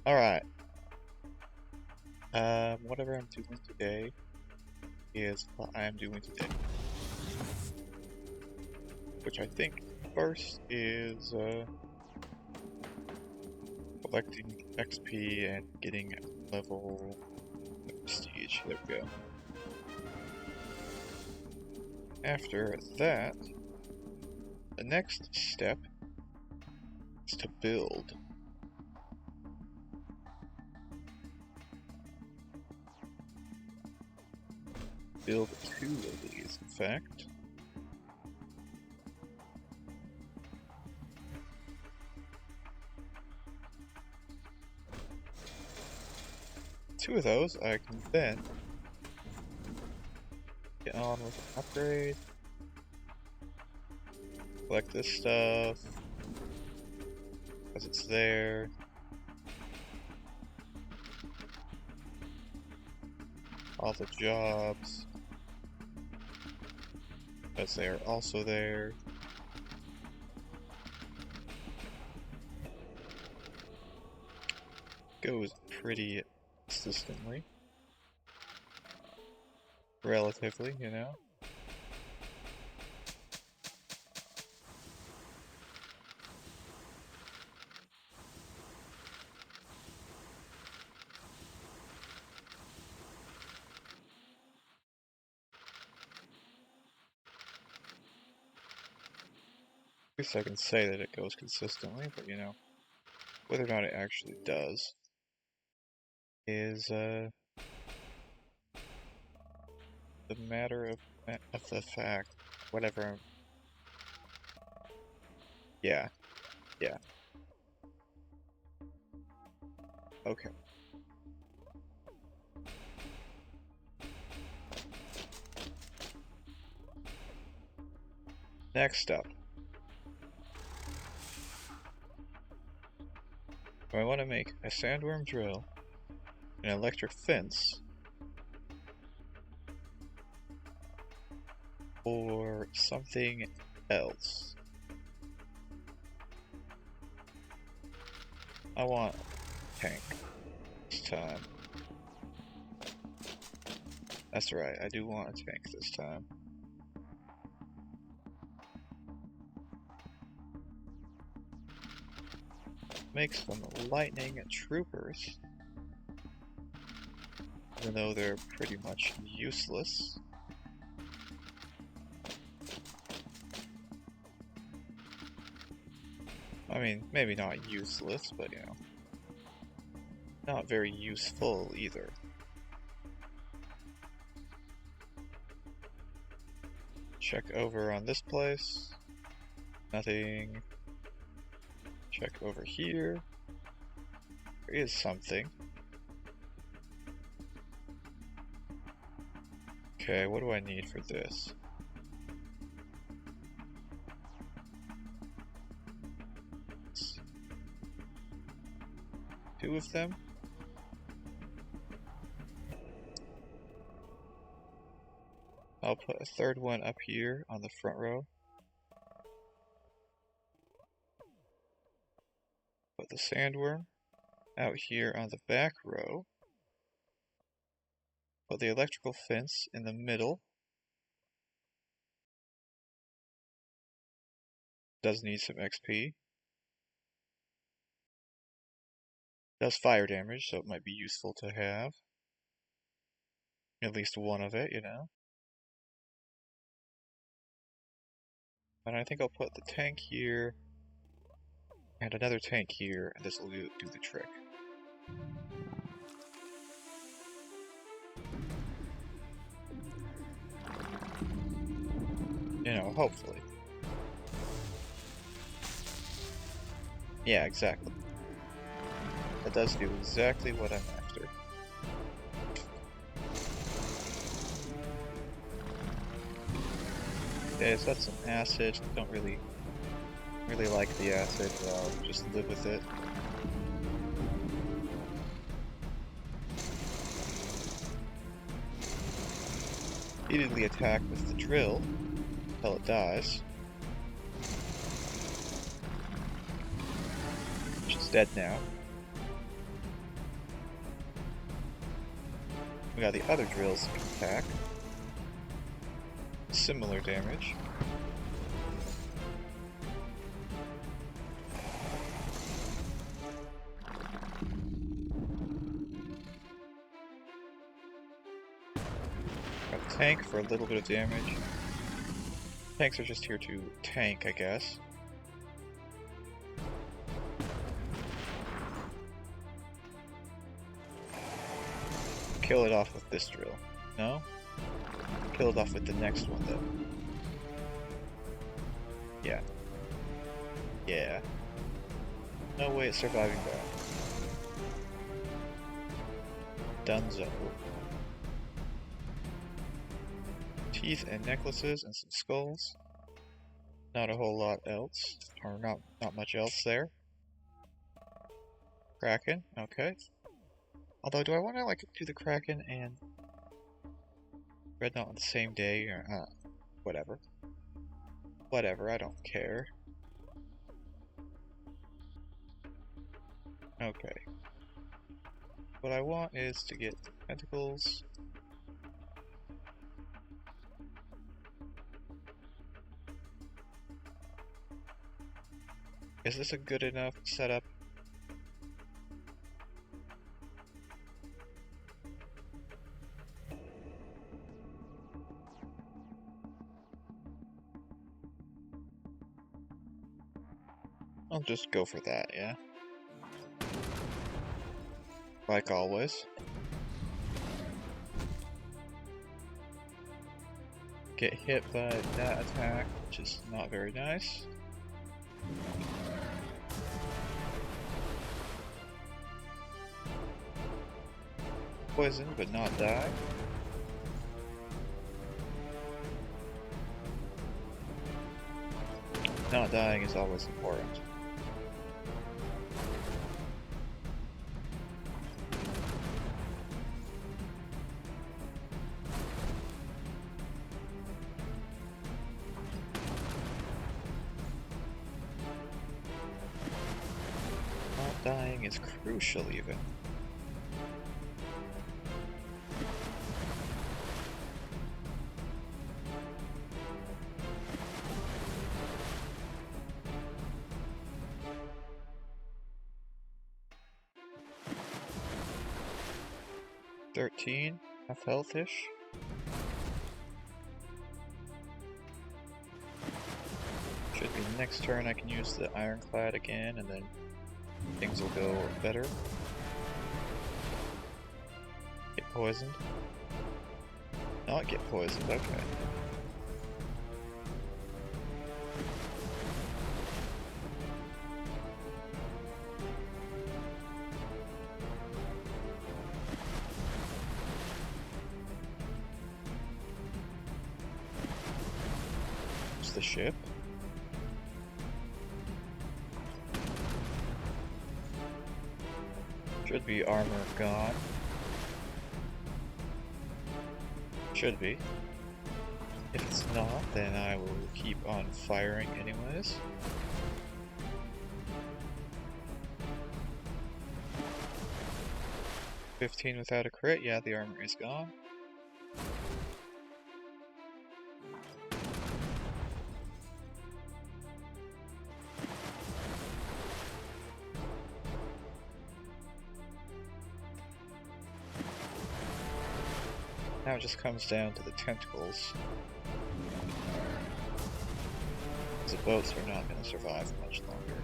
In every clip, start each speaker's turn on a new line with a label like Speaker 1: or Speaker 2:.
Speaker 1: Alright. Whatever I'm doing today is what I am doing today. Which I think first is collecting XP and getting level prestige. There we go. After that, the next step is to build. Build 2 of these, in fact. Two of those I can then get on with an upgrade. Collect this stuff because it's there. All the jobs because they are also there. Goes pretty consistently. Relatively, you know. At least I can say that it goes consistently, but you know, whether or not it actually does is the matter of the fact. Whatever. Yeah. Okay. Next up. I want to make a sandworm drill, an electric fence, or something else. I want a tank this time. That's right, I do want a tank this time. Make some lightning troopers, even though they're pretty much useless. I mean, maybe not useless, but you know, not very useful either. Check over on this place. Nothing. Check over here. There is something. Okay, what do I need for this? Two of them? I'll put a third one up here on the front row. Put the sandworm out here on the back row. Put the electrical fence in the middle. Does need some XP. Does fire damage, so it might be useful to have. At least one of it, you know. And I think I'll put the tank here, and another tank here, and this will do the trick. You know, hopefully. Yeah, exactly. That does do exactly what I'm after. Okay, so that's some acid. Don't really like the acid, but I'll just live with it. Repeatedly attack with the drill until it dies. Which is dead now. We got the other drills that can attack. Similar damage. Got the tank for a little bit of damage. Tanks are just here to tank, I guess. Kill it off with this drill. No? Kill it off with the next one, though. Yeah. Yeah. No way it's surviving that. Dunzo. Teeth and necklaces and some skulls. Not a whole lot else. Or not much else there. Kraken, okay. Although, do I want to, like, do the Kraken and Dreadnought on the same day? Or, whatever. Whatever, I don't care. Okay. What I want is to get the tentacles. Is this a good enough setup? I'll just go for that, yeah. Like always. Get hit by that attack, which is not very nice. Poison, but not die. Not dying is always important. Not dying is crucial even. Half health-ish. Should be next turn I can use the ironclad again and then things will go better. Get poisoned. Not get poisoned, okay. The ship. Should be armor gone. Should be. If it's not, then I will keep on firing anyways. $15 without a crit, yeah, the armor is gone. Now it just comes down to the tentacles. The boats are not going to survive much longer.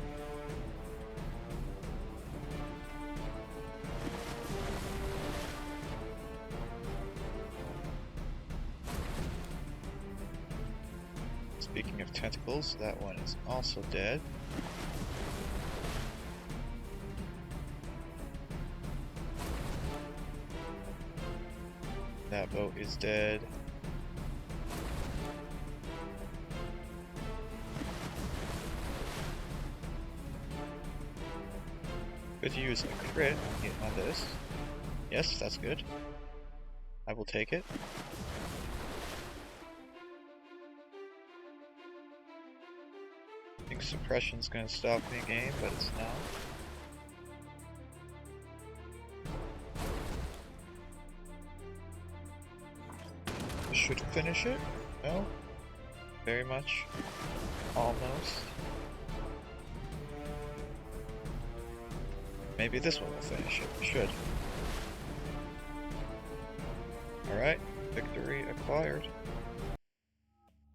Speaker 1: Speaking of tentacles, that one is also dead. That boat is dead. Could use a crit on this. Yes, that's good. I will take it. I think suppression's gonna stop me game, but it's not. should finish it. No? Very much. Almost. Maybe this one will finish it. Should. Alright. Victory acquired.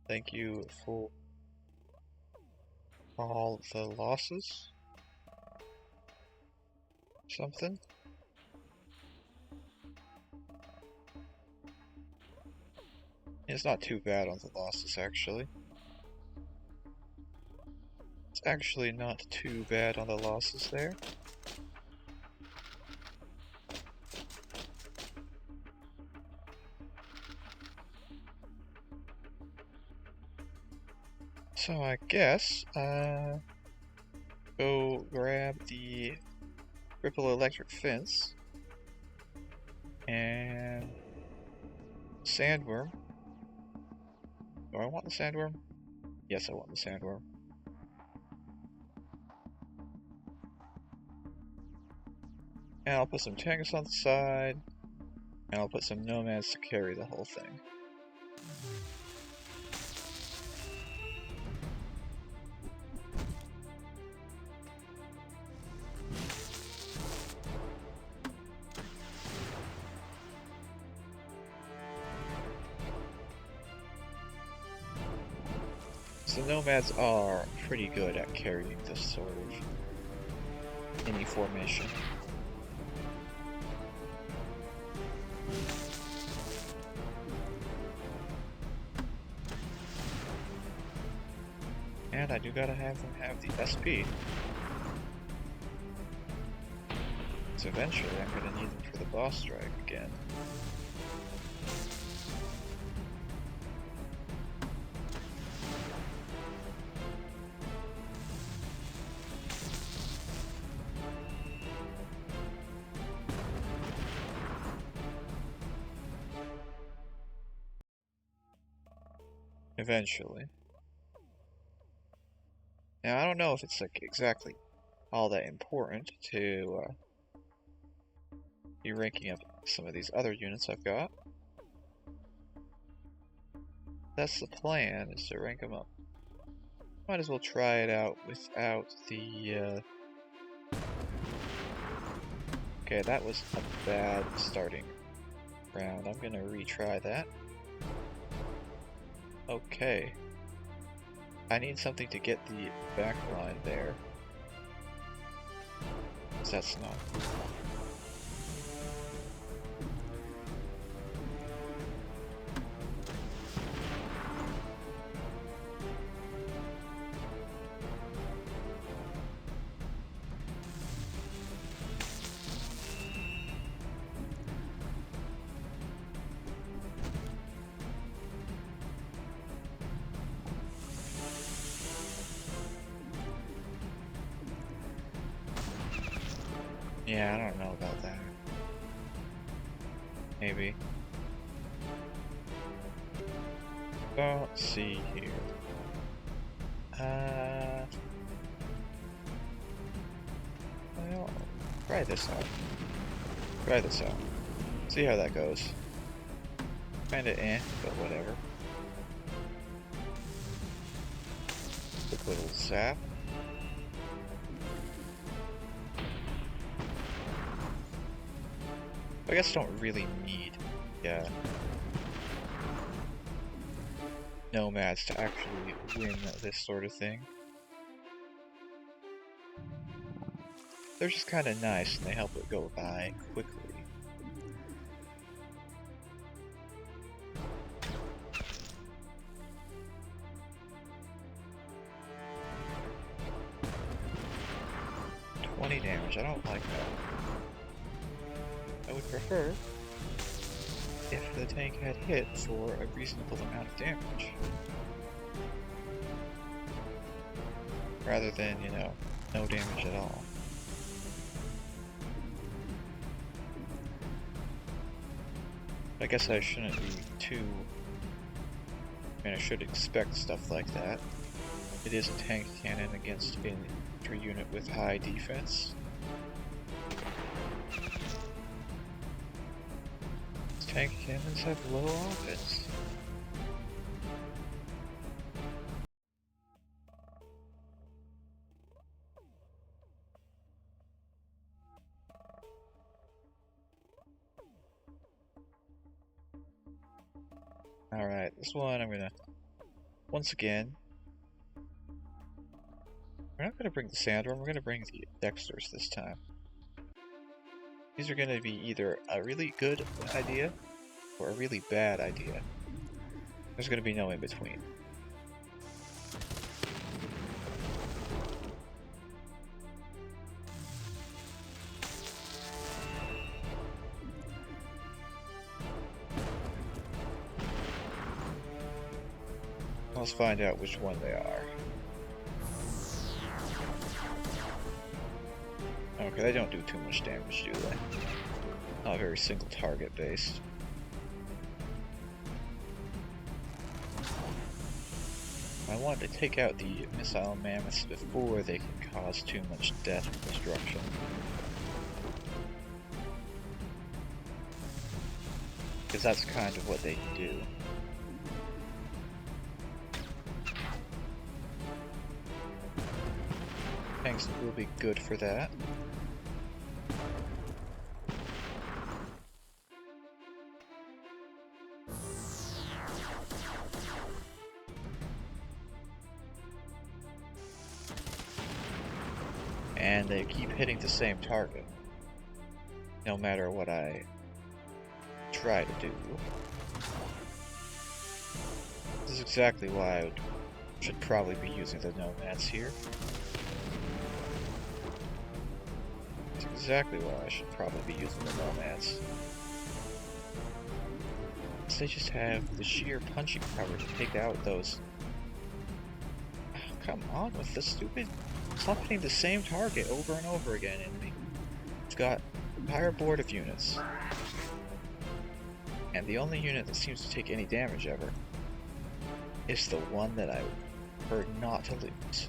Speaker 1: Thank you for all the losses. Something. It's not too bad on the losses, actually. It's actually not too bad on the losses there. So I guess, go grab the Ripple Electric Fence and Sandworm. Do I want the Sandworm? Yes, I want the Sandworm. And I'll put some tanks on the side, and I'll put some nomads to carry the whole thing. So nomads are pretty good at carrying this sort of mini formation. And I do gotta have them have the SP. So eventually I'm gonna need them for the boss strike again. Eventually. Now I don't know if it's like exactly all that important to be ranking up some of these other units I've got. That's the plan, is to rank them up. Might as well try it out without the Okay, that was a bad starting round. I'm gonna retry that. Okay. I need something to get the back line there. 'Cause that's not... Yeah, I don't know about that. Maybe. Let's see here. Well, try this out. Try this out. See how that goes. Kinda but whatever. Quick little zap. I guess don't really need, nomads to actually win this sort of thing. They're just kind of nice and they help it go by quickly. $20 damage, I don't like that. I would prefer if the tank had hit for a reasonable amount of damage. Rather than, no damage at all. I guess I shouldn't be too... I should expect stuff like that. It is a tank cannon against an infantry unit with high defense. Tank cannons have low offense. Alright, this one I'm gonna, once again, we're not gonna bring the Sandworm, we're gonna bring the Dexters this time. These are gonna be either a really good idea or a really bad idea. There's gonna be no in between. Let's find out which one they are. Okay, they don't do too much damage, do they? Not very single target based. I want to take out the missile mammoths before they can cause too much death and destruction. Because that's kind of what they can do. Tanks will be good for that. And they keep hitting the same target, no matter what I try to do. This is exactly why I should probably be using the nomads here. It's exactly why I should probably be using the nomads. They just have the sheer punching power to take out those. Oh, come on with the stupid. Stop hitting the same target over and over again, enemy. It's got an entire board of units. And the only unit that seems to take any damage ever is the one that I prefer not to lose.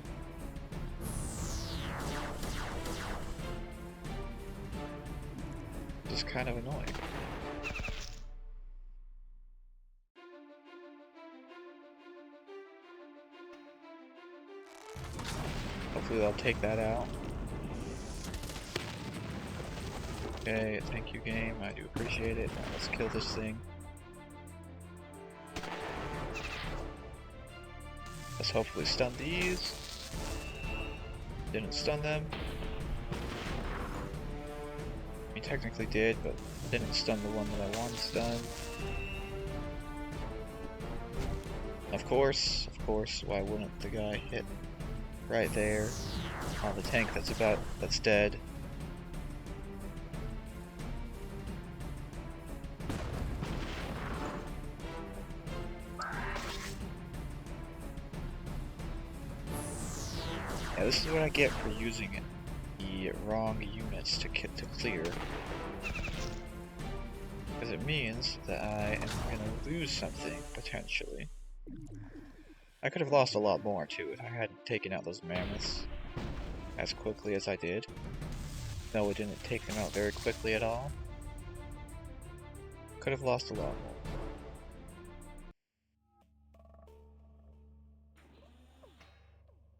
Speaker 1: It's kind of annoying. Hopefully they'll take that out. Okay, thank you game, I do appreciate it. Now let's kill this thing. Let's hopefully stun these. Didn't stun them. I mean, technically did, but didn't stun the one that I wanted stunned. Of course, why wouldn't the guy hit right there on the tank that's dead? Yeah, this is what I get for using the wrong units to clear. Because it means that I am gonna lose something, potentially. I could have lost a lot more too if I hadn't taken out those mammoths as quickly as I did. No, it didn't take them out very quickly at all. Could have lost a lot more.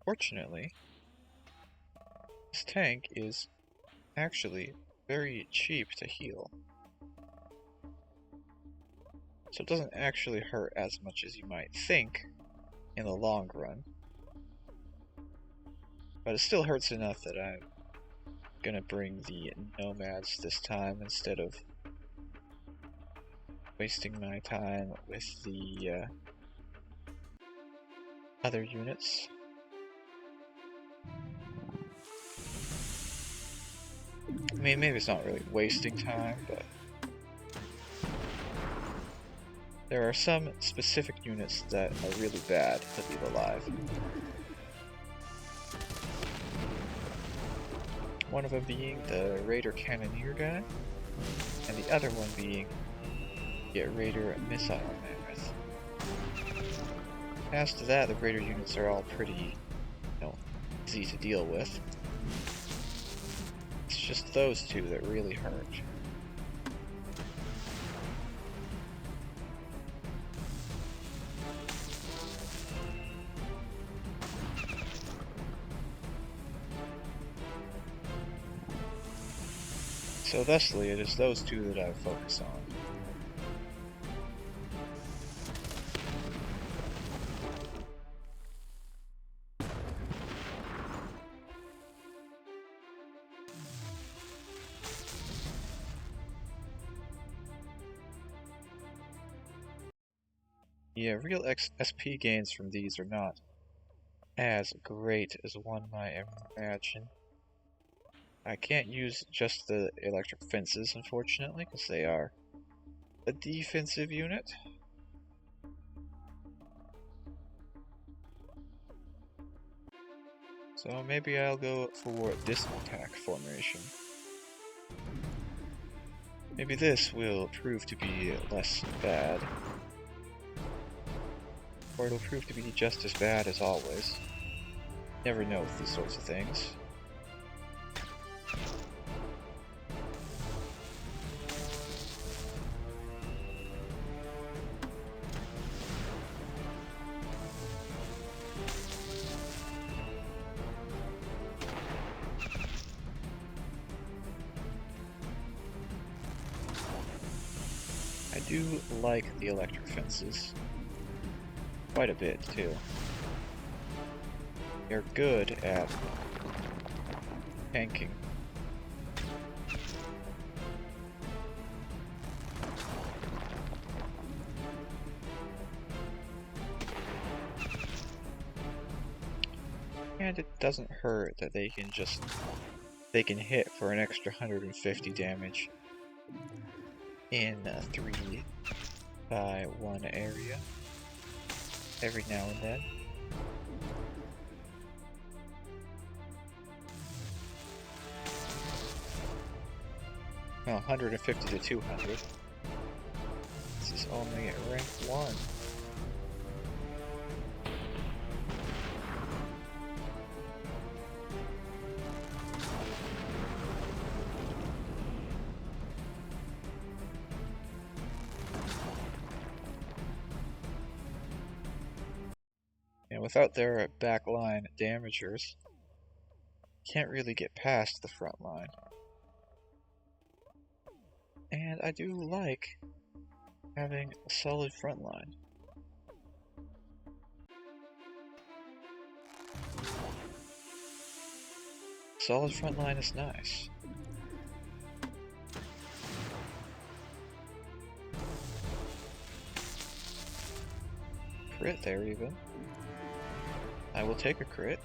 Speaker 1: Fortunately, this tank is actually very cheap to heal. So it doesn't actually hurt as much as you might think in the long run. But it still hurts enough that I'm gonna bring the nomads this time instead of wasting my time with the other units. I mean, maybe it's not really wasting time, but there are some specific units that are really bad to leave alive. One of them being the Raider Cannoneer guy, and the other one being the Raider Missile Mammoth. As to that, the Raider units are all pretty, easy to deal with. It's just those two that really hurt. So thusly, it is those two that I focus on. Yeah, real SP gains from these are not as great as one might imagine. I can't use just the electric fences, unfortunately, because they are a defensive unit. So maybe I'll go for this attack formation. Maybe this will prove to be less bad. Or it'll prove to be just as bad as always. Never know with these sorts of things. I do like the electric fences. Quite a bit, too. They're good at tanking. And it doesn't hurt that they can hit for an extra 150 damage in 3 by 1 area every now and then. Oh, 150 to 200. This is only at rank 1. And without their backline damagers, can't really get past the front line. And I do like having a solid front line. Solid front line is nice. Crit there even. I will take a crit.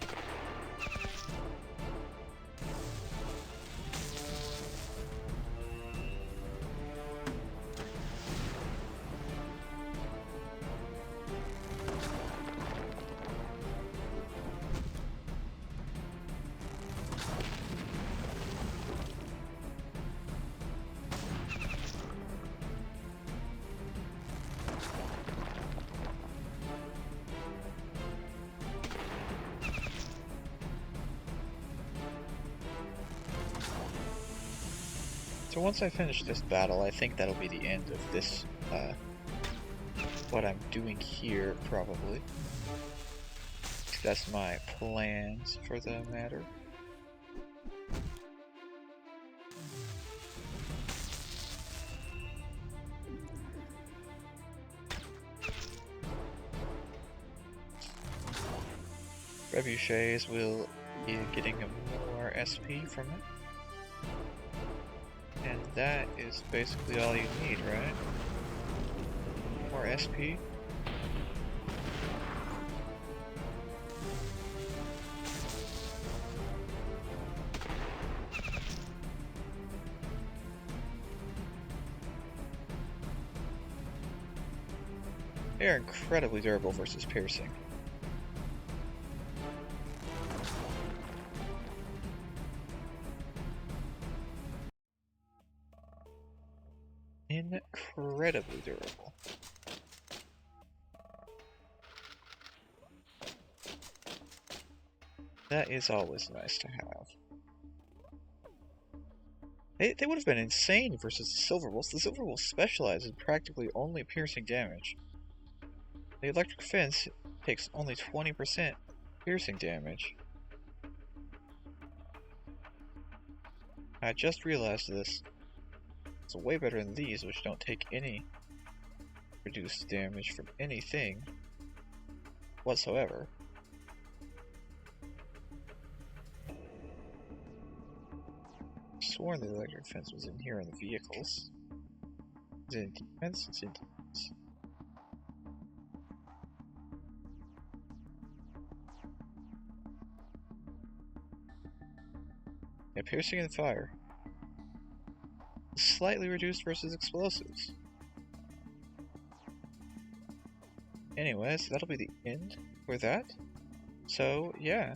Speaker 1: So once I finish this battle, I think that'll be the end of this, what I'm doing here, probably. That's my plans for the matter. Trebuchets will be getting more SP from it. And that is basically all you need, right? More SP. They are incredibly durable versus piercing. Incredibly durable. That is always nice to have. They would have been insane versus the Silver Wolves. The Silver Wolves specialize in practically only piercing damage. The electric fence takes only 20% piercing damage. I just realized this. It's way better than these, which don't take any reduced damage from anything whatsoever. Sworn the electric fence was in here in the vehicles. Is it in defense? It's in defense. Yeah, piercing and fire. Slightly reduced versus explosives. Anyways, that'll be the end for that. So, yeah.